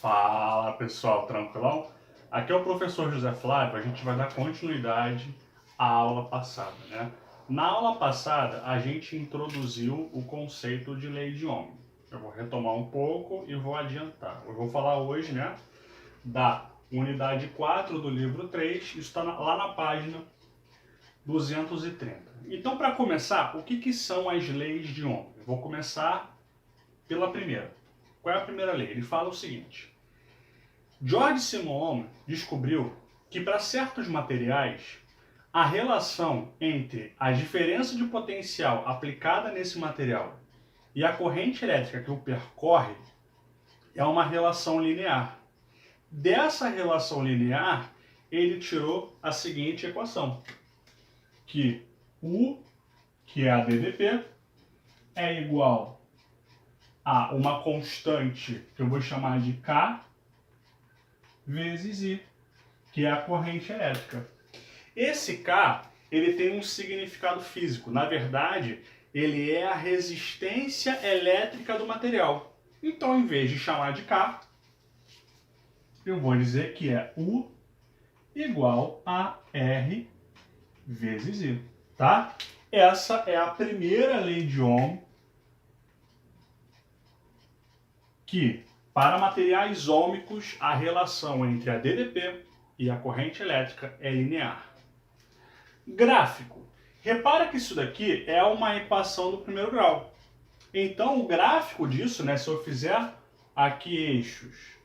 Fala pessoal, tranquilão? Aqui é o professor José Flávio, a gente vai dar continuidade à aula passada, né? Na aula passada, a gente introduziu o conceito de lei de Ohm. Eu vou retomar um pouco e vou adiantar. Eu vou falar hoje, né, da unidade 4 do livro 3, isso está lá na página 230. Então, para começar, o que são as leis de Ohm? Eu vou começar pela primeira. Qual é a primeira lei? Ele fala o seguinte: George Simon Ohm descobriu que para certos materiais a relação entre a diferença de potencial aplicada nesse material e a corrente elétrica que o percorre é uma relação linear. Dessa relação linear, ele tirou a seguinte equação, que U, que é a DDP, é igual a uma constante que eu vou chamar de K vezes I, que é a corrente elétrica. Esse K, ele tem um significado físico. Na verdade, ele é a resistência elétrica do material. Então, em vez de chamar de K, eu vou dizer que é U igual a R vezes I, tá? Essa é a primeira lei de Ohm, que para materiais ômicos a relação entre a DDP e a corrente elétrica é linear. Gráfico. Repara que isso daqui é uma equação do primeiro grau. Então o gráfico disso, né, se eu fizer aqui eixos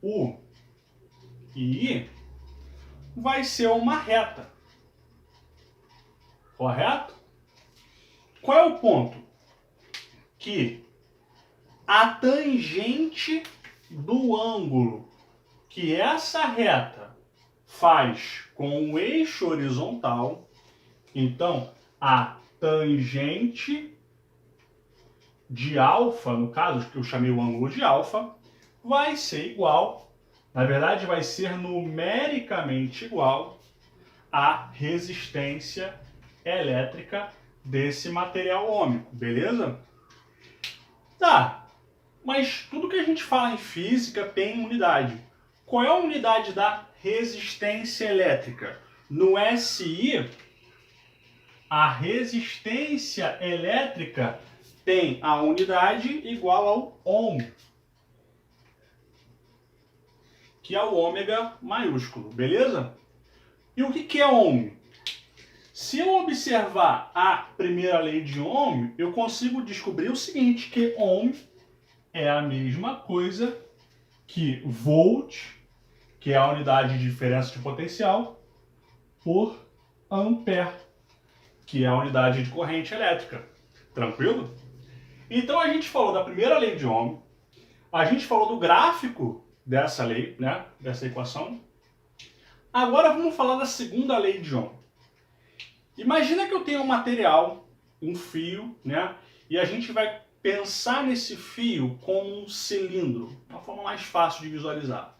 U e I, vai ser uma reta. Correto? Qual é o ponto? Que a tangente do ângulo que essa reta faz com o eixo horizontal, então a tangente de alfa, no caso que eu chamei o ângulo de alfa, vai ser igual, na verdade vai ser numericamente igual à resistência elétrica desse material ômico, beleza? Tá, mas tudo que a gente fala em física tem unidade. Qual é a unidade da resistência elétrica? No SI, a resistência elétrica tem a unidade igual ao ohm, que é o ômega maiúsculo, beleza? E o que é ohm? Se eu observar a primeira lei de Ohm, eu consigo descobrir o seguinte, que ohm é a mesma coisa que volt, que é a unidade de diferença de potencial, por ampere, que é a unidade de corrente elétrica. Tranquilo? Então a gente falou da primeira lei de Ohm, a gente falou do gráfico dessa lei, né, dessa equação. Agora vamos falar da segunda lei de Ohm. Imagina que eu tenho um material, um fio, né, e a gente vai pensar nesse fio como um cilindro, uma forma mais fácil de visualizar.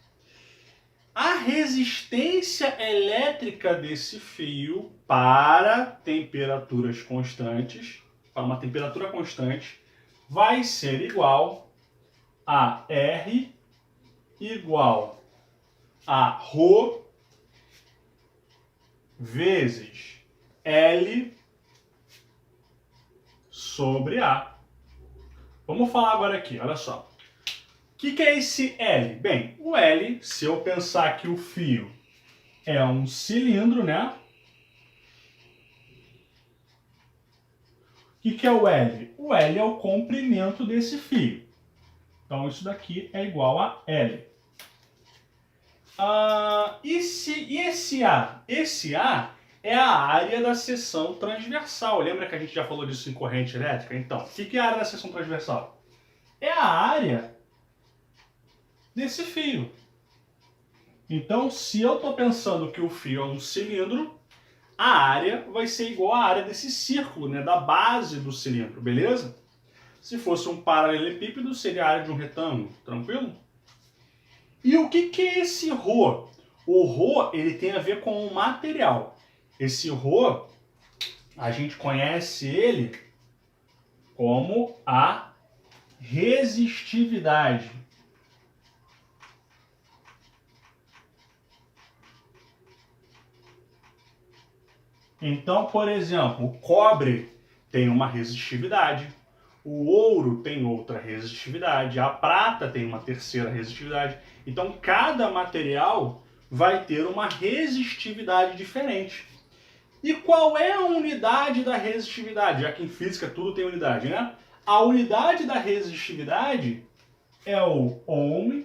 A resistência elétrica desse fio para temperaturas constantes, para uma temperatura constante, vai ser igual a R igual a ρ vezes L sobre A. Vamos falar agora aqui, olha só. O que é esse L? Bem, o L, se eu pensar que o fio é um cilindro, né? O que é o L? O L é o comprimento desse fio. Então, isso daqui é igual a L. E esse A? Esse A é a área da seção transversal. Lembra que a gente já falou disso em corrente elétrica? Então, o que é a área da seção transversal? É a área desse fio. Então, se eu estou pensando que o fio é um cilindro, a área vai ser igual à área desse círculo, né, da base do cilindro, beleza? Se fosse um paralelepípedo, seria a área de um retângulo, tranquilo? E o que é esse ρ? O ρ, ele tem a ver com o material. Esse ρ, a gente conhece ele como a resistividade. Então, por exemplo, o cobre tem uma resistividade, o ouro tem outra resistividade, a prata tem uma terceira resistividade. Então, cada material vai ter uma resistividade diferente. E qual é a unidade da resistividade? Já que em física tudo tem unidade, né? A unidade da resistividade é o ohm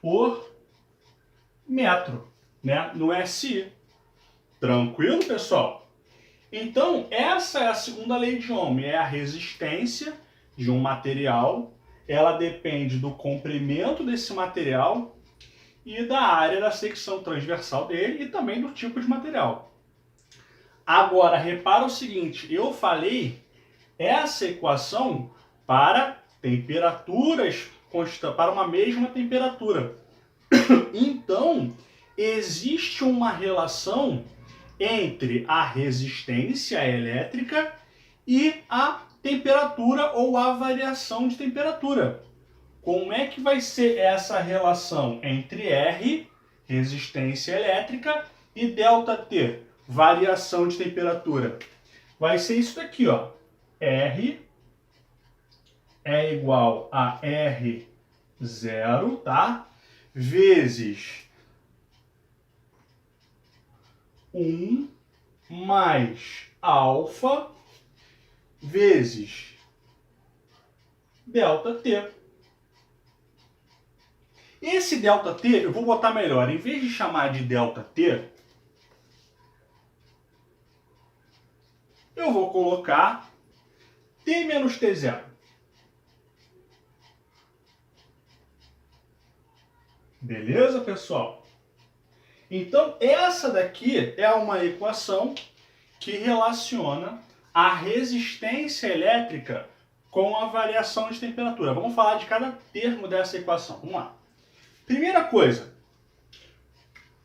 por metro, né? No SI. Tranquilo, pessoal? Então, essa é a segunda lei de Ohm, é a resistência de um material. Ela depende do comprimento desse material e da área da secção transversal dele e também do tipo de material. Agora, repara o seguinte, eu falei essa equação para temperaturas constantes, para uma mesma temperatura. Então, existe uma relação entre a resistência elétrica e a temperatura ou a variação de temperatura. Como é que vai ser essa relação entre R, resistência elétrica, e ΔT, variação de temperatura? Vai ser isso daqui, ó. R é igual a R0, tá? Vezes 1 mais alfa vezes ΔT. Esse ΔT, eu vou botar melhor, em vez de chamar de ΔT, eu vou colocar T menos T0. Beleza, pessoal? Então, essa daqui é uma equação que relaciona a resistência elétrica com a variação de temperatura. Vamos falar de cada termo dessa equação. Vamos lá. Primeira coisa,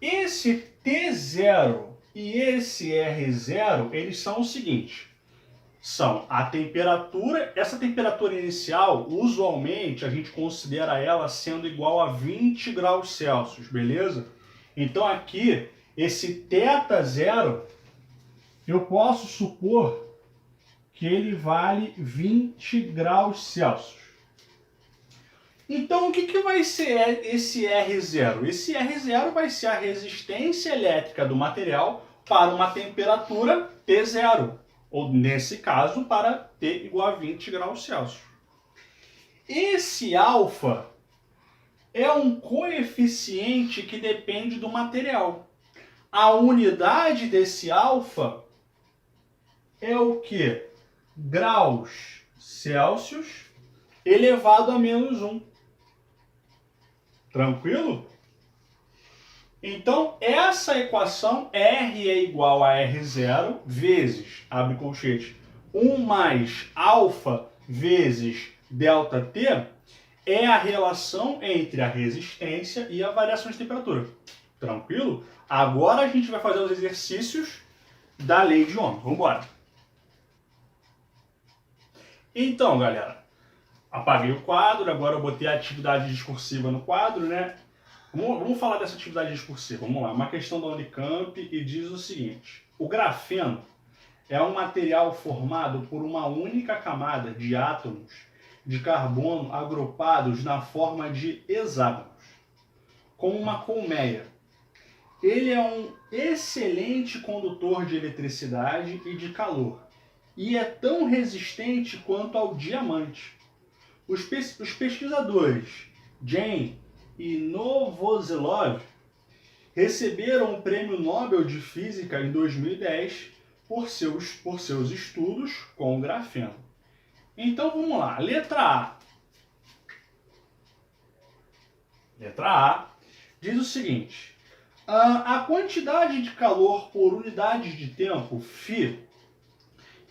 esse T0 e esse R0, eles são o seguinte, são a temperatura, essa temperatura inicial, usualmente a gente considera ela sendo igual a 20 graus Celsius, beleza? Então aqui, esse θ0, eu posso supor que ele vale 20 graus Celsius. Então, o que vai ser esse R0? Esse R0 vai ser a resistência elétrica do material para uma temperatura T0, ou nesse caso, para T igual a 20 graus Celsius. Esse alfa é um coeficiente que depende do material. A unidade desse alfa é o que? Graus Celsius elevado a menos 1. Tranquilo? Então, essa equação, R é igual a R0 vezes, abre colchete, 1 mais alfa vezes ΔT, é a relação entre a resistência e a variação de temperatura. Tranquilo? Agora a gente vai fazer os exercícios da lei de Ohm. Vamos embora. Então, galera, apaguei o quadro, agora eu botei a atividade discursiva no quadro, né? Vamos falar dessa atividade discursiva. Vamos lá, uma questão da Unicamp e diz o seguinte: o grafeno é um material formado por uma única camada de átomos de carbono agrupados na forma de hexágonos, como uma colmeia. Ele é um excelente condutor de eletricidade e de calor, e é tão resistente quanto ao diamante. Os pesquisadores Jane e Novoselov receberam o Prêmio Nobel de Física em 2010 por seus estudos com o grafeno. Então vamos lá, letra A. Letra A diz o seguinte: a quantidade de calor por unidade de tempo, φ,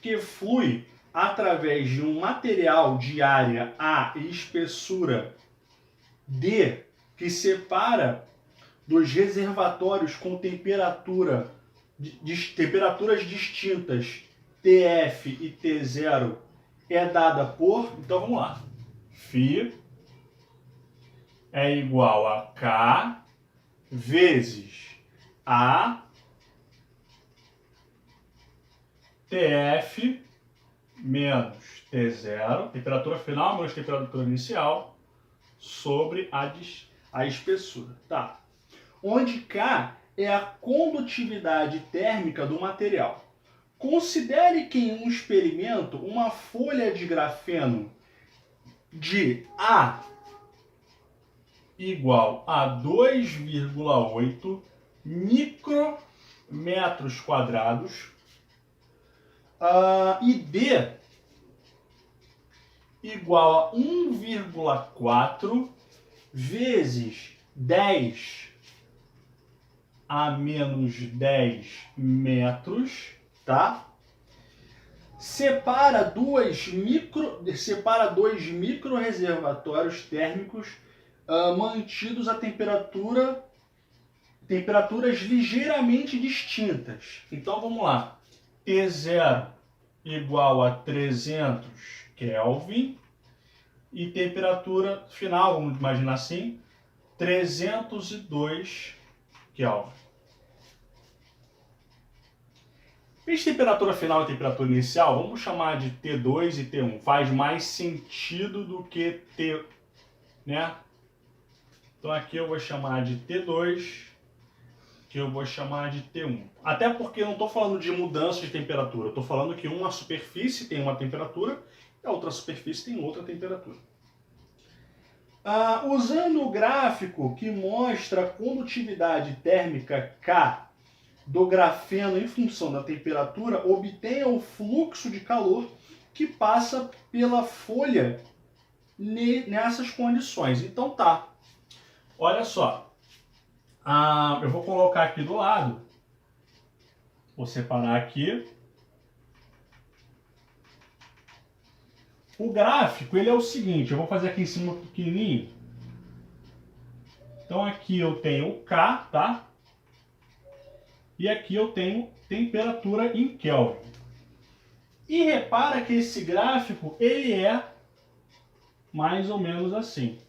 que flui através de um material de área A e espessura D, que separa dos reservatórios com temperaturas distintas, TF e T0, é dada por... Então vamos lá. Φ é igual a K vezes A TF menos T0, temperatura final menos temperatura inicial, sobre a espessura. Tá. Onde K é a condutividade térmica do material. Considere que em um experimento uma folha de grafeno de A igual a 2,8 micrometros quadrados e D igual a 1,4 vezes 10 a menos 10 metros, tá? Separa dois microreservatórios térmicos mantidos a temperaturas ligeiramente distintas. Então vamos lá. T0 igual a 300 Kelvin e temperatura final, vamos imaginar assim, 302 Kelvin. Em temperatura final e temperatura inicial, vamos chamar de T2 e T1. Faz mais sentido do que T, né? Então aqui eu vou chamar de T2, que eu vou chamar de T1. Até porque eu não estou falando de mudança de temperatura. Eu estou falando que uma superfície tem uma temperatura e a outra superfície tem outra temperatura. Usando o gráfico que mostra a condutividade térmica K do grafeno em função da temperatura, obtenha o fluxo de calor que passa pela folha nessas condições. Então tá, olha só, eu vou colocar aqui do lado, vou separar aqui. O gráfico ele é o seguinte, eu vou fazer aqui em cima pequenininho. Então aqui eu tenho o K, tá? E aqui eu tenho temperatura em Kelvin. E repara que esse gráfico, ele é mais ou menos assim.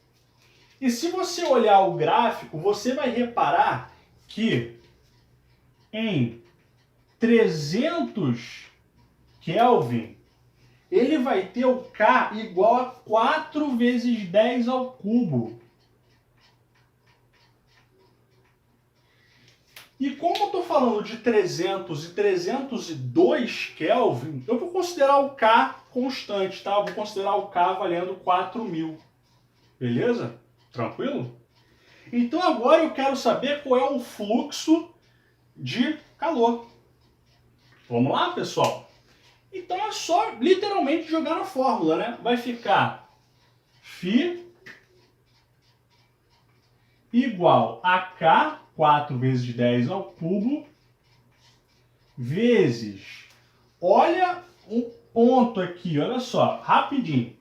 E se você olhar o gráfico, você vai reparar que em 300 Kelvin, ele vai ter o K igual a 4 vezes 10 ao cubo. E como eu estou falando de 300 e 302 Kelvin, eu vou considerar o K constante, tá? Eu vou considerar o K valendo 4.000. Beleza? Tranquilo? Então agora eu quero saber qual é o fluxo de calor. Vamos lá, pessoal? Então é só literalmente jogar na fórmula, né? Vai ficar Φ igual a K, 4 vezes 10 ao cubo, vezes, olha um ponto aqui, olha só, rapidinho.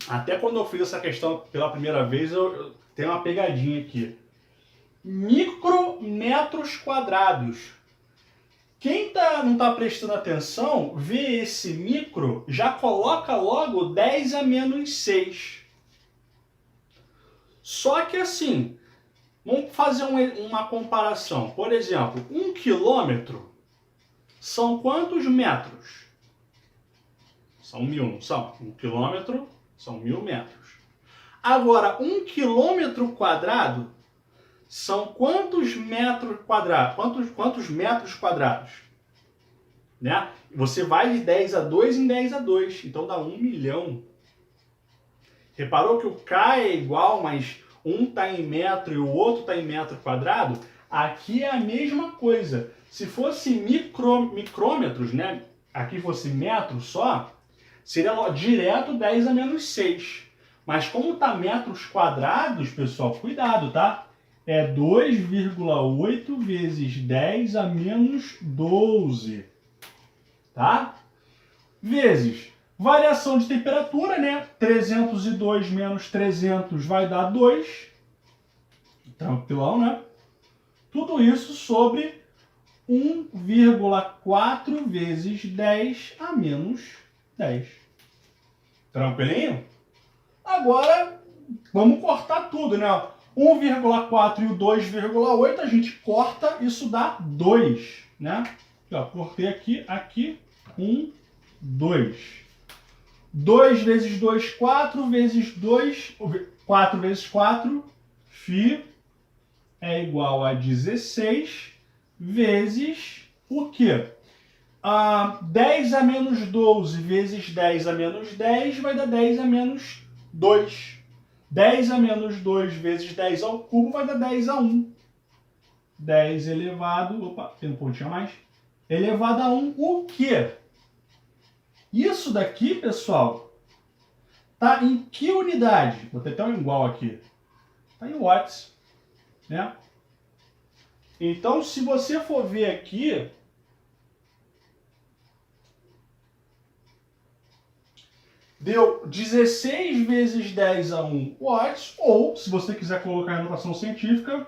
Até quando eu fiz essa questão pela primeira vez, eu tenho uma pegadinha aqui. Micrometros quadrados. Quem não está prestando atenção, vê esse micro, já coloca logo 10 a menos 6. Só que assim, vamos fazer uma comparação. Por exemplo, 1 quilômetro são quantos metros? São 1.000, não são? 1 quilômetro são 1.000 metros. Agora, 1 quilômetro quadrado são quantos metros quadrados? Quantos metros quadrados? Né? Você vai de 10 a 2 em 10 a 2, então dá 1 milhão. Reparou que o K é igual, mas um está em metro e o outro está em metro quadrado? Aqui é a mesma coisa. Se fosse micrômetros, né? Aqui fosse metro só, seria direto 10 a menos 6. Mas como está metros quadrados, pessoal, cuidado, tá? É 2,8 vezes 10 a menos 12. Tá? Vezes variação de temperatura, né? 302 menos 300 vai dar 2. Tranquilão, né? Tudo isso sobre 1,4 vezes 10 a menos 10. Tranquilinho? Agora, vamos cortar tudo, né? 1,4 e o 2,8, a gente corta, isso dá 2, né? Aqui, ó, cortei aqui, 1, 2. 2 vezes 2, 4 vezes 2, 4 vezes 4, φ é igual a 16 vezes o quê? 10 a menos 12 vezes 10 a menos 10 vai dar 10 a menos 2. 10 a menos 2 vezes 10 ao cubo vai dar 10 a 1. 10 elevado... Opa, tem um pontinho a mais. Elevado a 1, o quê? Isso daqui, pessoal, tá em que unidade? Vou ter até um igual aqui. Tá em watts, né? Então, se você for ver aqui, deu 16 vezes 10 a 1 watts, ou, se você quiser colocar em notação científica,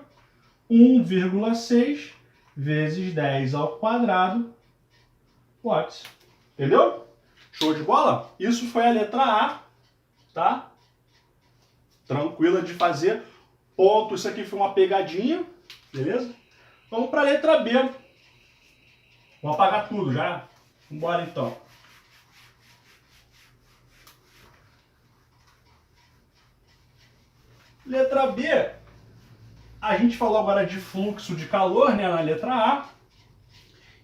1,6 vezes 10 ao quadrado watts. Entendeu? Show de bola? Isso foi a letra A, tá? Tranquila de fazer. Ponto. Isso aqui foi uma pegadinha, beleza? Vamos para a letra B. Vou apagar tudo já. Vambora então. Letra B, a gente falou agora de fluxo de calor, né, na letra A.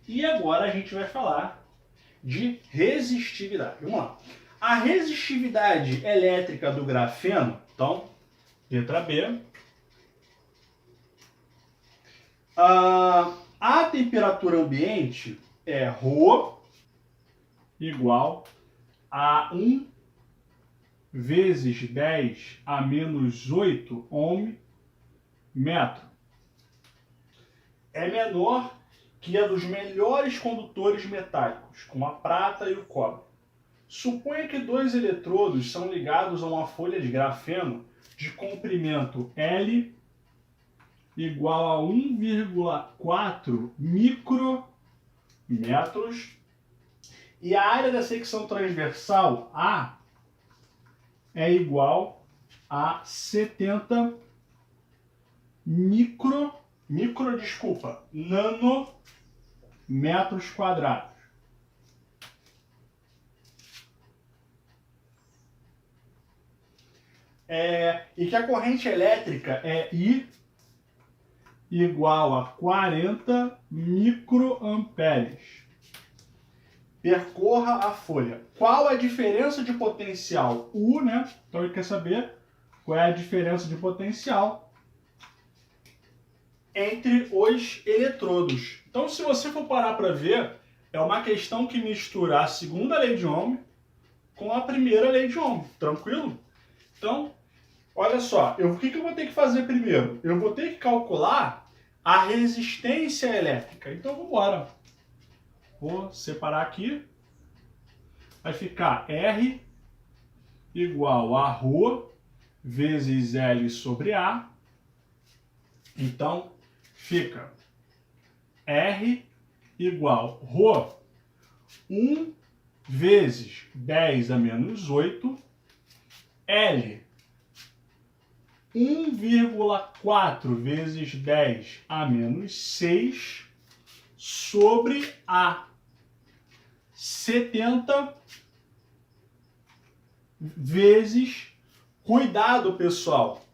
E agora a gente vai falar de resistividade. Vamos lá. A resistividade elétrica do grafeno, então, letra B. A temperatura ambiente é ρ igual a 1 vezes 10 a menos 8 ohm metro. É menor que a dos melhores condutores metálicos, como a prata e o cobre. Suponha que dois eletrodos são ligados a uma folha de grafeno de comprimento L igual a 1,4 micrômetros e a área da secção transversal A é igual a 70 nanômetros quadrados. E que a corrente elétrica é I igual a 40 microamperes. Percorra a folha. Qual a diferença de potencial? U, né? Então ele quer saber qual é a diferença de potencial entre os eletrodos. Então, se você for parar para ver, é uma questão que mistura a segunda lei de Ohm com a primeira lei de Ohm. Tranquilo? Então, olha só, o que eu vou ter que fazer primeiro? Eu vou ter que calcular a resistência elétrica. Então, vamos embora. Vou separar aqui. Vai ficar R igual a ρ vezes L sobre A. Então, fica R igual ρ 1 vezes 10 a menos 8 L 1,4 vezes 10 a menos 6 sobre A 70 vezes, cuidado pessoal,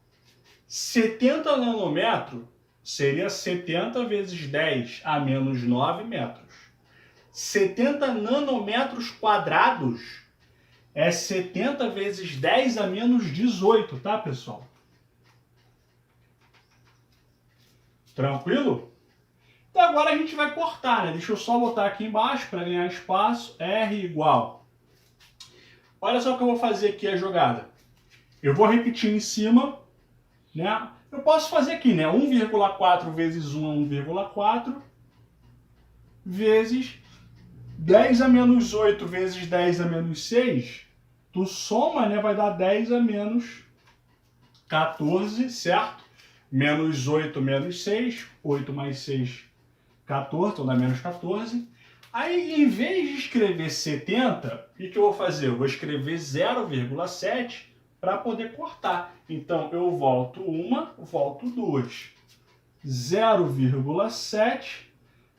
70 nanômetros seria 70 vezes 10 a menos 9 metros. 70 nanômetros quadrados é 70 vezes 10 a menos 18, tá pessoal? Tranquilo? Então agora a gente vai cortar, né? Deixa eu só botar aqui embaixo para ganhar espaço. R igual. Olha só o que eu vou fazer aqui a jogada. Eu vou repetir em cima, né? Eu posso fazer aqui, né? 1,4 vezes 1 é 1,4 vezes 10 a menos 8 vezes 10 a menos 6. Tu soma, né? Vai dar 10 a menos 14, certo? Menos 8 menos 6. 8 mais 6, 14, então dá menos 14. Aí, em vez de escrever 70, o que eu vou fazer? Eu vou escrever 0,7 para poder cortar. Então, eu volto uma, volto duas. 0,7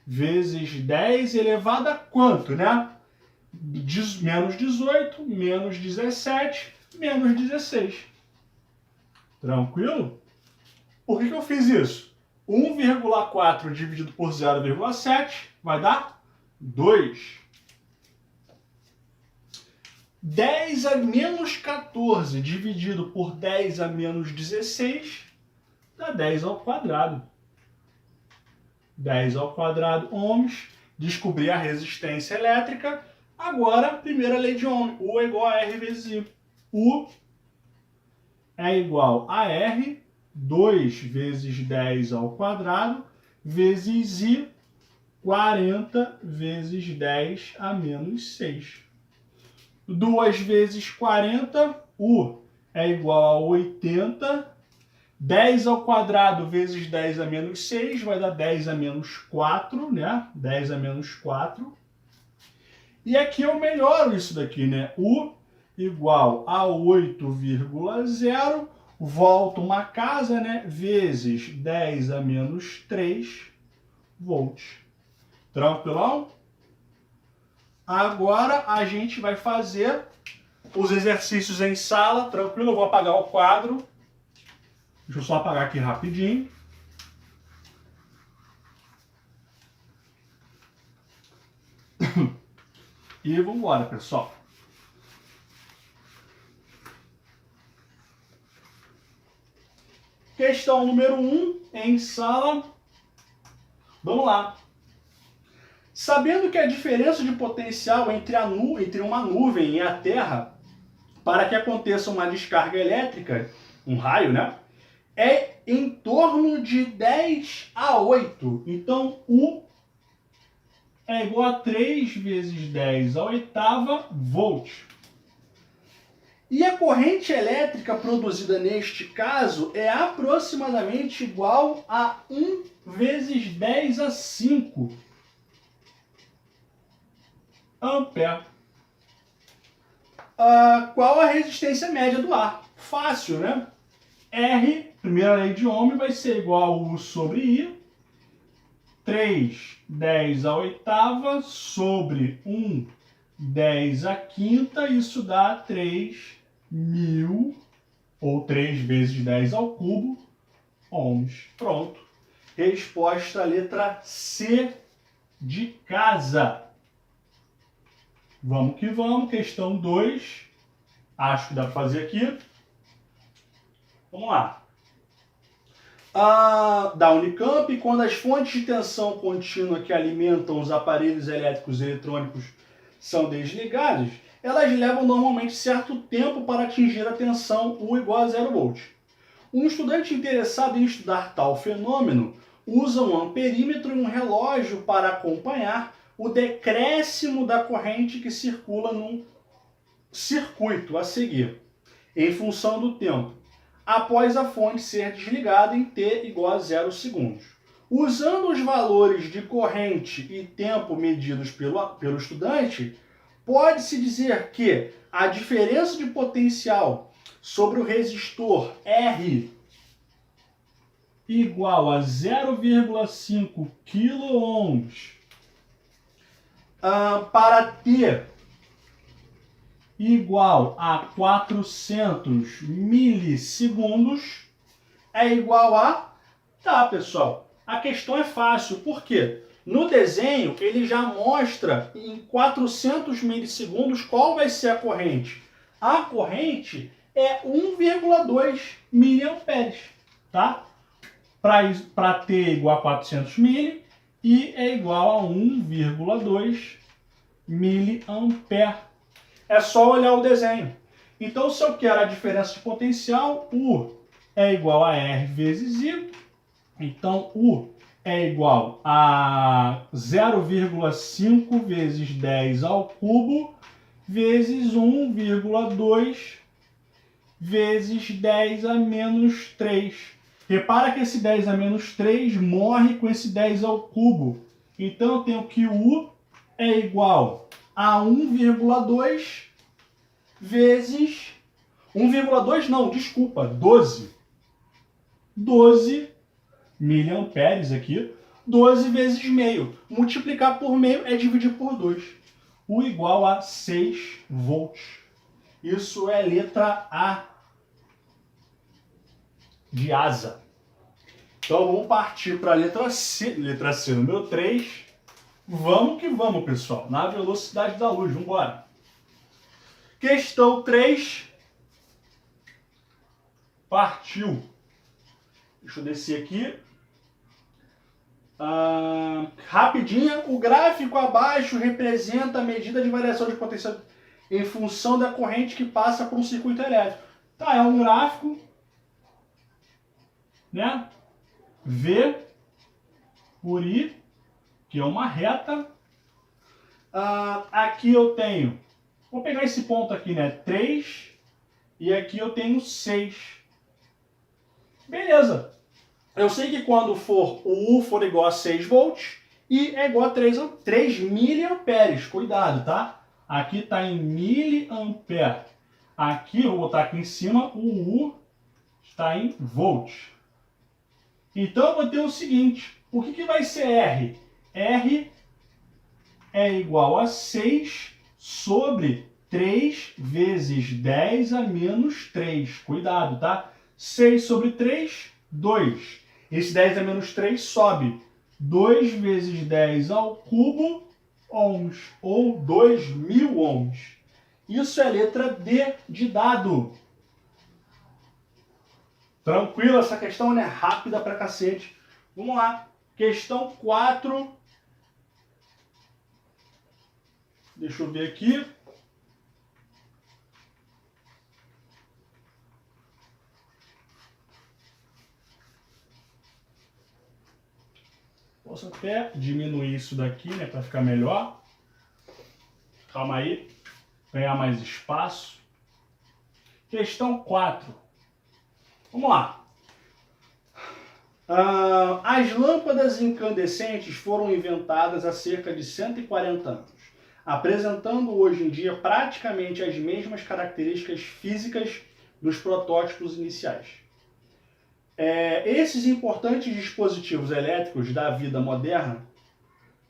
vezes 10 elevado a quanto, né? Menos 18, menos 17, menos 16. Tranquilo? Por que eu fiz isso? 1,4 dividido por 0,7 vai dar 2. 10 a menos 14 dividido por 10 a menos 16 dá 10 ao quadrado. 10 ao quadrado ohms. Descobri a resistência elétrica. Agora, primeira lei de Ohm. U é igual a R vezes I. U é igual a R, 2 vezes 10 ao quadrado, vezes I, 40 vezes 10 a menos 6. 2 vezes 40, U é igual a 80. 10 ao quadrado vezes 10 a menos 6 vai dar 10 a menos 4, né? 10 a menos 4. E aqui eu melhoro isso daqui, né? U igual a 8,0, volta uma casa, né? Vezes 10 a menos 3 volts. Tranquilão? Agora a gente vai fazer os exercícios em sala. Tranquilo? Eu vou apagar o quadro. Deixa eu só apagar aqui rapidinho. E vamos embora, pessoal. Questão número 1, em sala. Vamos lá. Sabendo que a diferença de potencial entre uma nuvem e a Terra, para que aconteça uma descarga elétrica, um raio, né? É em torno de 10 a 8. Então, U é igual a 3 vezes 10 a oitava volts. E a corrente elétrica produzida neste caso é aproximadamente igual a 1 vezes 10 a 5 ampere. Qual a resistência média do ar? Fácil, né? R, primeira lei de Ohm, vai ser igual a U sobre I. 3, 10 a oitava sobre 1, 10 a quinta. Isso dá 3.000, ou 3 vezes 10 ao cubo, ohms. Pronto. Resposta letra C de casa. Vamos que vamos. Questão 2. Acho que dá para fazer aqui. Vamos lá. Da Unicamp, quando as fontes de tensão contínua que alimentam os aparelhos elétricos e eletrônicos são desligadas, elas levam normalmente certo tempo para atingir a tensão U igual a 0 volt. Um estudante interessado em estudar tal fenômeno usa um amperímetro e um relógio para acompanhar o decréscimo da corrente que circula num circuito a seguir, em função do tempo, após a fonte ser desligada em T igual a 0 segundos. Usando os valores de corrente e tempo medidos pelo estudante, pode-se dizer que a diferença de potencial sobre o resistor R igual a 0,5 kΩ para T igual a 400 milissegundos é igual a... Tá, pessoal, a questão é fácil. Por quê? No desenho, ele já mostra em 400 milissegundos qual vai ser a corrente. A corrente é 1,2 miliamperes, tá? Para T igual a 400 mili, I é igual a 1,2 miliampere. É só olhar o desenho. Então, se eu quero a diferença de potencial, U é igual a R vezes I. Então, U é igual a 0,5 vezes 10 ao cubo vezes 1,2 vezes 10 a menos 3. Repara que esse 10 a menos 3 morre com esse 10 ao cubo. Então, eu tenho que U é igual a 1,2 vezes... 1,2 não, desculpa, 12. 12 miliamperes aqui. 12 vezes meio. Multiplicar por meio é dividir por 2. O igual a 6 volts. Isso é letra A de asa. Então vamos partir para a letra C. Letra C, número 3. Vamos que vamos, pessoal. Na velocidade da luz. Vamos embora. Questão 3. Partiu. Deixa eu descer aqui. Rapidinho. O gráfico abaixo representa a medida de variação de potência em função da corrente que passa por um circuito elétrico. Tá, é um gráfico, né? V por I, que é uma reta. Aqui eu tenho, vou pegar esse ponto aqui, né? 3, e aqui eu tenho 6. Beleza. Eu sei que quando o U for igual a 6 volts, I é igual a 3 miliamperes. Cuidado, tá? Aqui está em miliampere. Aqui, eu vou botar aqui em cima, o U está em volts. Então, eu vou ter o seguinte. O que vai ser R? R é igual a 6 sobre 3 vezes 10 a menos 3. Cuidado, tá? 6 sobre 3, 2. Esse 10 a menos 3 sobe. 2 vezes 10 ao cubo, ohms, ou 2.000 ohms. Isso é a letra D de dado. Tranquilo, essa questão é rápida pra cacete. Vamos lá. Questão 4. Deixa eu ver aqui. Posso até diminuir isso daqui, né, para ficar melhor. Calma aí. Ganhar mais espaço. Questão 4. Vamos lá. As lâmpadas incandescentes foram inventadas há cerca de 140 anos, apresentando hoje em dia praticamente as mesmas características físicas dos protótipos iniciais. Esses importantes dispositivos elétricos da vida moderna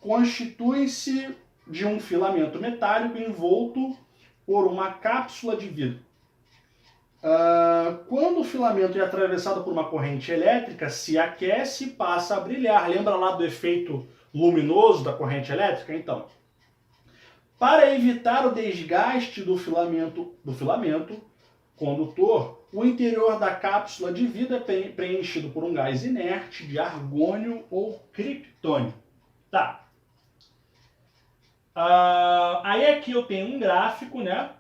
constituem-se de um filamento metálico envolto por uma cápsula de vidro. Quando o filamento é atravessado por uma corrente elétrica, se aquece e passa a brilhar. Lembra lá do efeito luminoso da corrente elétrica? Então, para evitar o desgaste do filamento condutor, o interior da cápsula de vidro é preenchido por um gás inerte de argônio ou criptônio. Tá. Aí aqui eu tenho um gráfico, né?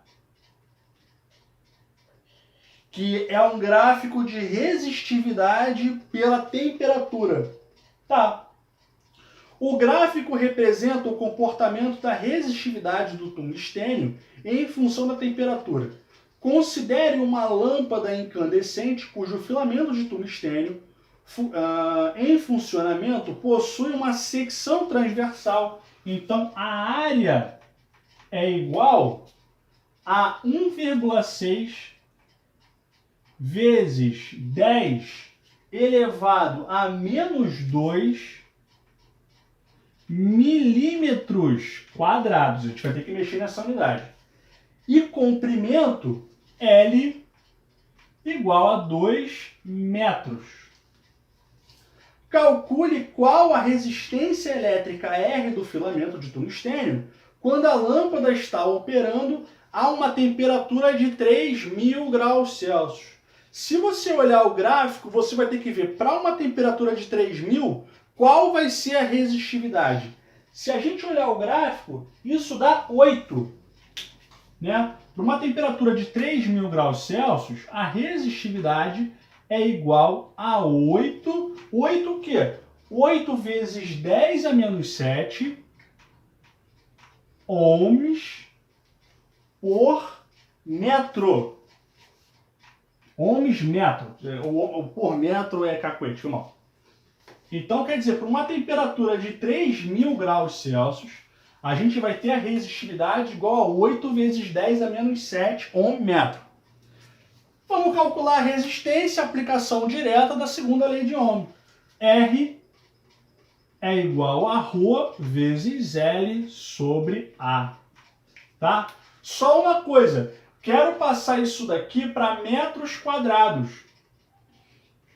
Que é um gráfico de resistividade pela temperatura. Tá. O gráfico representa o comportamento da resistividade do tungstênio em função da temperatura. Considere uma lâmpada incandescente cujo filamento de tungstênio em funcionamento possui uma secção transversal. Então, a área é igual a 1,6 vezes 10 elevado a menos 2 milímetros quadrados. A gente vai ter que mexer nessa unidade. E comprimento L igual a 2 metros. Calcule qual a resistência elétrica R do filamento de tungstênio quando a lâmpada está operando a uma temperatura de 3.000 graus Celsius. Se você olhar o gráfico, você vai ter que ver para uma temperatura de 3.000, qual vai ser a resistividade. Se a gente olhar o gráfico, isso dá 8. Né? Para uma temperatura de 3.000 graus Celsius, a resistividade é igual a 8. 8 o quê? 8 vezes 10 a menos 7 ohms por metro. Ohms metro. O por metro é cacuete, irmão. Então, quer dizer, para uma temperatura de 3.000 graus Celsius, a gente vai ter a resistividade igual a 8 vezes 10 a menos 7 ohm-metro. Vamos calcular a resistência, aplicação direta da segunda lei de Ohm. R é igual a ρ vezes L sobre A. Tá? Só uma coisa, quero passar isso daqui para metros quadrados.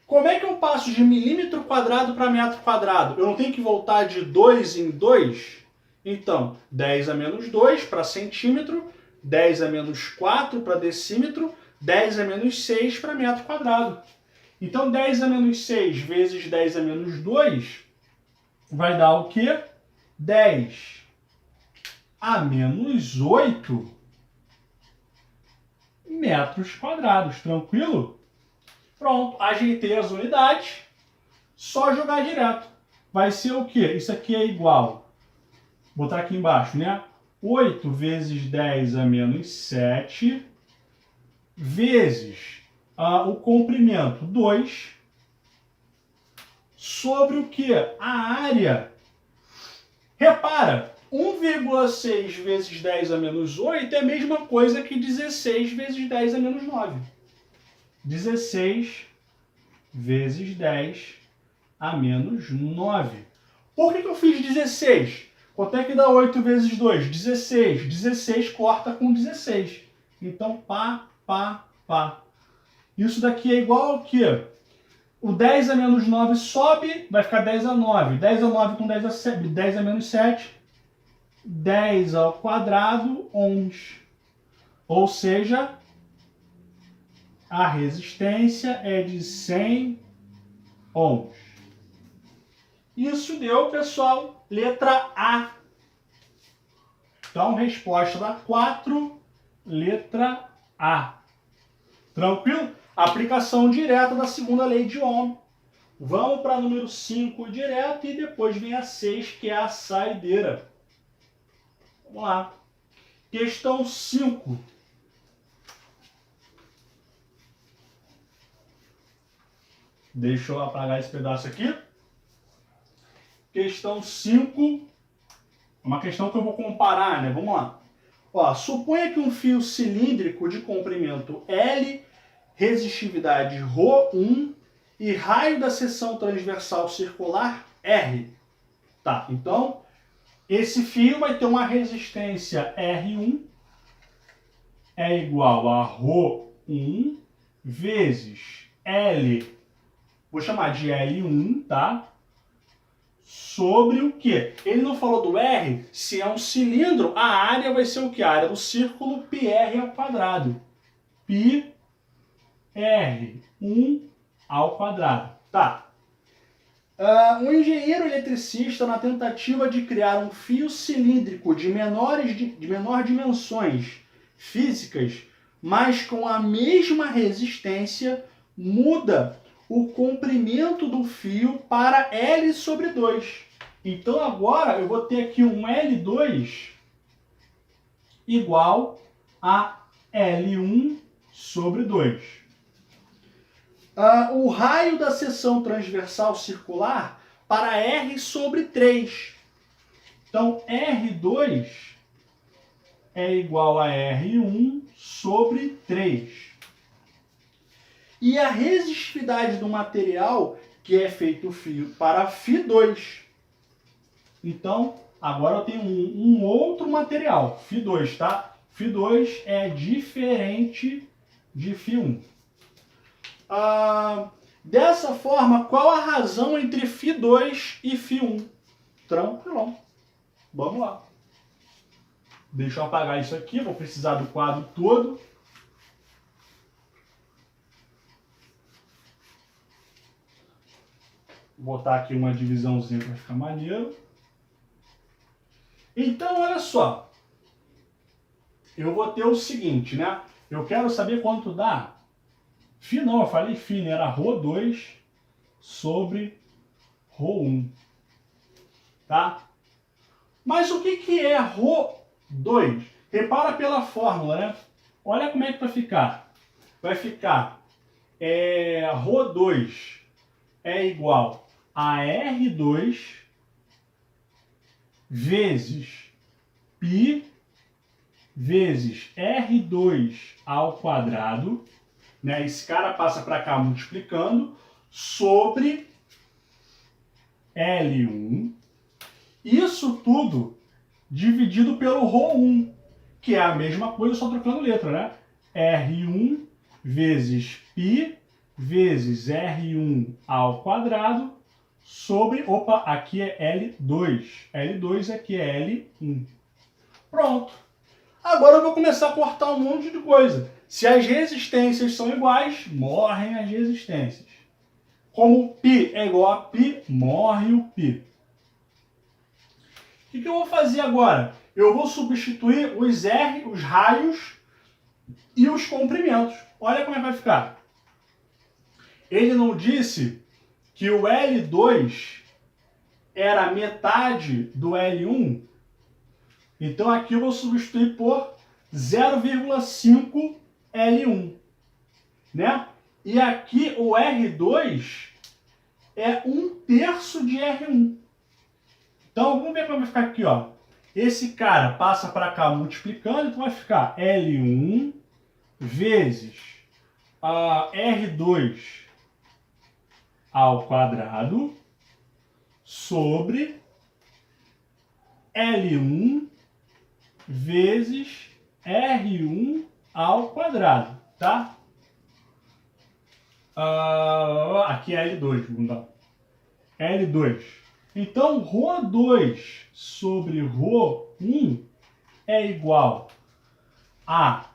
Como é que eu passo de milímetro quadrado para metro quadrado? Eu não tenho que voltar de 2 em 2? Então, 10 a menos 2 para centímetro, 10 a menos 4 para decímetro, 10 a menos 6 para metro quadrado. Então, 10 a menos 6 vezes 10 a menos 2 vai dar o quê? 10 a menos 8 metros quadrados. Tranquilo? Pronto, ajeitei as unidades. Só jogar direto. Vai ser o quê? Isso aqui é igual. Vou botar aqui embaixo, né? 8 vezes 10 a menos 7 vezes o comprimento 2 sobre o que? A área. Repara, 1,6 vezes 10 a menos 8 é a mesma coisa que 16 vezes 10 a menos 9. 16 vezes 10 a menos 9. Por que eu fiz 16? Quanto é que dá 8 vezes 2? 16. 16 corta com 16. Então, pá, pá, pá. Isso daqui é igual ao quê? O 10 a menos 9 sobe, vai ficar 10 a 9. 10 a 9 com 10 a 7, 10 a menos 7. 10 ao quadrado, ohms. Ou seja, a resistência é de 100 ohms. Isso deu, pessoal, letra A. Então, resposta da 4, letra A. Tranquilo? Aplicação direta da segunda lei de Ohm. Vamos para número 5 direto e depois vem a 6, que é a saideira. Vamos lá. Questão 5. Deixa eu apagar esse pedaço aqui. Questão 5. Uma questão que eu vou comparar, né? Vamos lá. Ó, suponha que um fio cilíndrico de comprimento L, resistividade ρ1 e raio da seção transversal circular R. Tá, então, esse fio vai ter uma resistência R1 é igual a ρ1 vezes L, vou chamar de L1, tá? Sobre o quê? Ele não falou do R, se é um cilindro, a área vai ser o quê? A área do círculo πr ao quadrado. Πr1 ao quadrado. Tá. Um engenheiro eletricista, na tentativa de criar um fio cilíndrico de menor dimensões físicas, mas com a mesma resistência, muda o comprimento do fio para L sobre 2. Então agora eu vou ter aqui um L2 igual a L1 sobre 2. O raio da seção transversal circular para R sobre 3. Então R2 é igual a R1 sobre 3. E a resistividade do material que é feito o fio para Φ2. Então, agora eu tenho um outro material, Φ2, tá? Φ2 é diferente de Φ1. Dessa forma, qual a razão entre Φ2 e Φ1? Tranquilão. Vamos lá. Deixa eu apagar isso aqui, vou precisar do quadro todo. Vou botar aqui uma divisãozinha para ficar maneiro. Então, olha só. Eu vou ter o seguinte, né? Eu quero saber quanto dá. Φ não, eu falei Φ, né? Era ρ2 sobre ρ1. Tá? Mas o que é ρ2? Repara pela fórmula, né? Olha como é que vai ficar. Vai ficar ρ2 é igual a R2 vezes π vezes R2 ao quadrado, né? Esse cara passa para cá multiplicando, sobre L1. Isso tudo dividido pelo ρ1, que é a mesma coisa, só trocando letra, né? R1 vezes π vezes R1 ao quadrado sobre, opa, aqui é L2. L2 aqui é L1. Pronto. Agora eu vou começar a cortar um monte de coisa. Se as resistências são iguais, morrem as resistências. Como π é igual a π, morre o π. O que eu vou fazer agora? Eu vou substituir os R, os raios e os comprimentos. Olha como é que vai ficar. Ele não disse que o L2 era metade do L1? Então aqui eu vou substituir por 0,5 L1, né? E aqui o R2 é 1/3 de R1. Então vamos ver como vai ficar aqui, ó. Esse cara passa para cá multiplicando, então vai ficar L1 vezes R2 ao quadrado sobre L1 vezes R1 ao quadrado, tá? Aqui é L2, vamos dar. L2. Então, ρ2 sobre ρ1 é igual a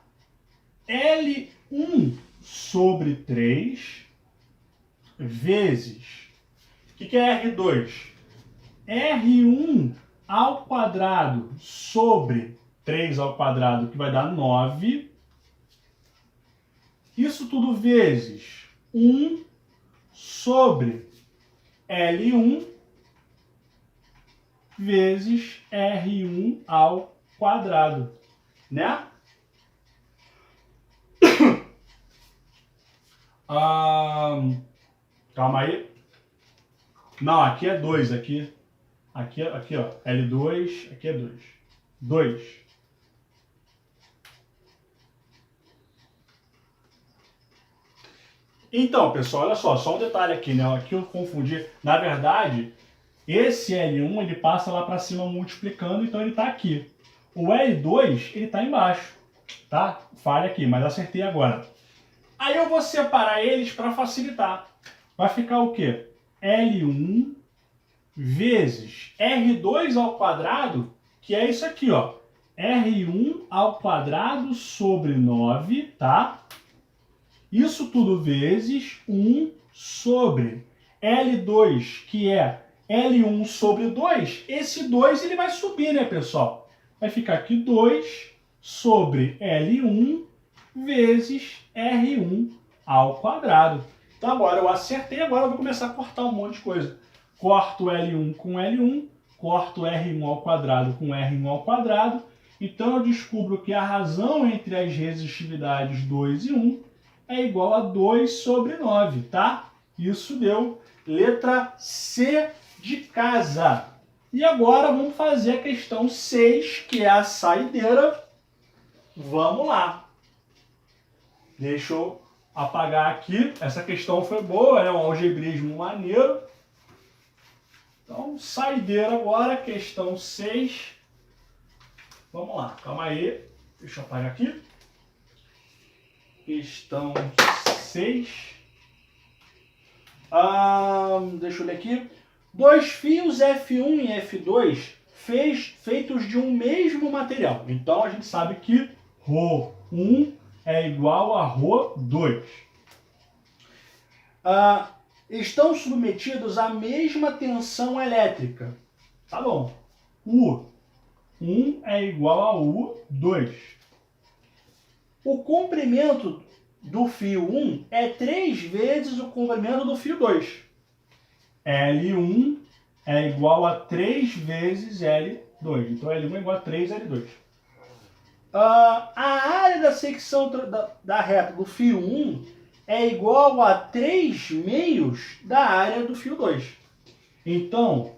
L1 sobre 3 vezes... O que é R2? R1 ao quadrado sobre 3 ao quadrado, que vai dar 9. Isso tudo vezes 1 sobre L1 vezes R1 ao quadrado, né? Calma aí. Não, aqui é 2, aqui, ó, L2, aqui é 2. 2. Então, pessoal, olha só um detalhe aqui, né? Aqui eu confundi. Na verdade, esse L1 ele passa lá para cima multiplicando, então ele está aqui. O L2 ele está embaixo, tá? Falha aqui, mas acertei agora. Aí eu vou separar eles para facilitar. Vai ficar o quê? L1 vezes R2 ao quadrado, que é isso aqui, ó. R1 ao quadrado sobre 9, tá? Isso tudo vezes 1 sobre L2, que é L1 sobre 2. Esse 2 ele vai subir, né, pessoal? Vai ficar aqui 2 sobre L1 vezes R1 ao quadrado. Então agora eu acertei, agora eu vou começar a cortar um monte de coisa. Corto L1 com L1, corto R1 ao quadrado com R1 ao quadrado. Então eu descubro que a razão entre as resistividades 2 e 1 é igual a 2 sobre 9, tá? Isso deu letra C de casa. E agora vamos fazer a questão 6, que é a saideira. Vamos lá. Deixa eu apagar aqui. Essa questão foi boa, é um algebrismo maneiro. Então, saideira agora, questão 6. Vamos lá, calma aí. Deixa eu apagar aqui. Questão 6. Deixa eu ler aqui. Dois fios F1 e F2 feitos de um mesmo material. Então a gente sabe que ρ1 é igual a ρ2. Estão submetidos à mesma tensão elétrica. Tá bom. U1 é igual a U2. O comprimento do fio 1 é 3 vezes o comprimento do fio 2. L1 é igual a 3 vezes L2. Então, L1 é igual a 3 L2. A área da secção da reta do fio 1 é igual a 3 meios da área do fio 2. Então,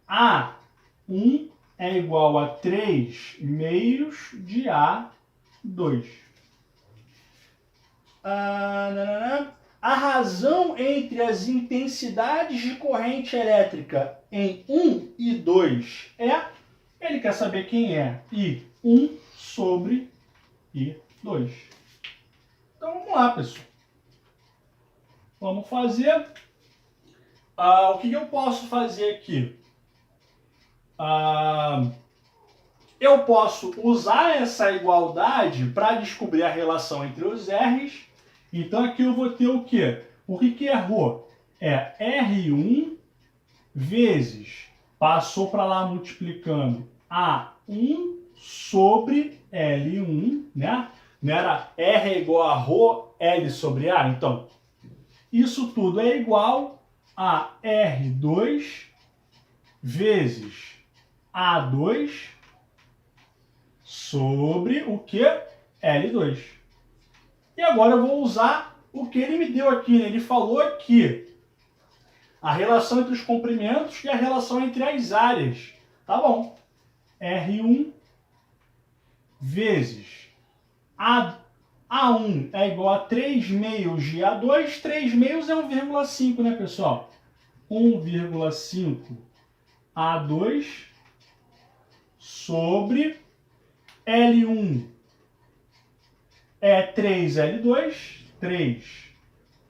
A1 é igual a 3 meios de A2. A razão entre as intensidades de corrente elétrica em 1 e 2 é... Ele quer saber quem é I1 sobre I2. Então vamos lá, pessoal. Vamos fazer... o que eu posso fazer aqui? Eu posso usar essa igualdade para descobrir a relação entre os R's. Então aqui eu vou ter o quê? O que é Rho? É R1 vezes, passou para lá multiplicando, A1 sobre L1, né? Não era R é igual a Rho L sobre A? Então, isso tudo é igual a R2 vezes A2 sobre o que? L2. E agora eu vou usar o que ele me deu aqui, né? Ele falou aqui a relação entre os comprimentos e a relação entre as áreas. Tá bom. R1 vezes A1 é igual a 3 meios de A2. 3 meios é 1,5, né, pessoal? 1,5 A2 sobre L1 é 3L2,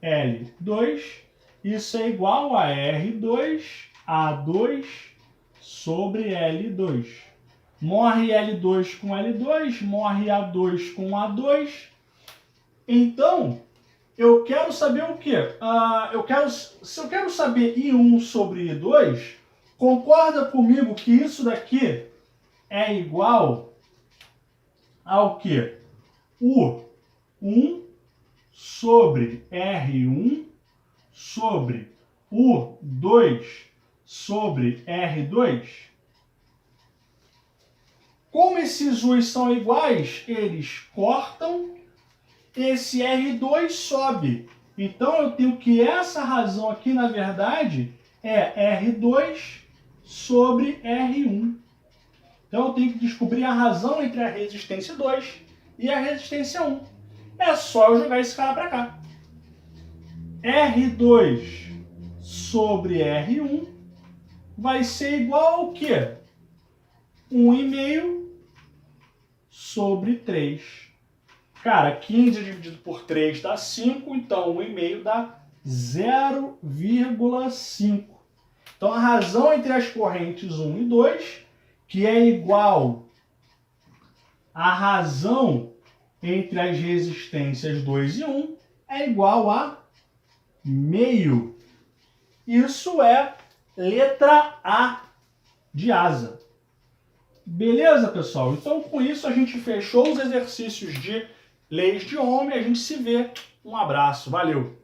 3L2, isso é igual a R2, A2 sobre L2. Morre L2 com L2, morre A2 com A2. Então, eu quero saber o quê? Se eu quero saber I1 sobre I2, concorda comigo que isso daqui é igual ao quê? U1 sobre R1 sobre U2 sobre R2. Como esses U's são iguais, eles cortam, esse R2 sobe. Então eu tenho que essa razão aqui, na verdade, é R2 sobre R1. Então eu tenho que descobrir a razão entre a resistência 2 e a resistência 1. É só eu jogar esse cara para cá. R2 sobre R1 vai ser igual ao quê? 1,5 sobre 3. Cara, 15 dividido por 3 dá 5, então 1,5 dá 0,5. Então a razão entre as correntes 1 e 2, que é igual à razão entre as resistências 2 e 1, é igual a meio. Isso é letra A de asa. Beleza, pessoal? Então, com isso, a gente fechou os exercícios de leis de Ohm e a gente se vê. Um abraço. Valeu!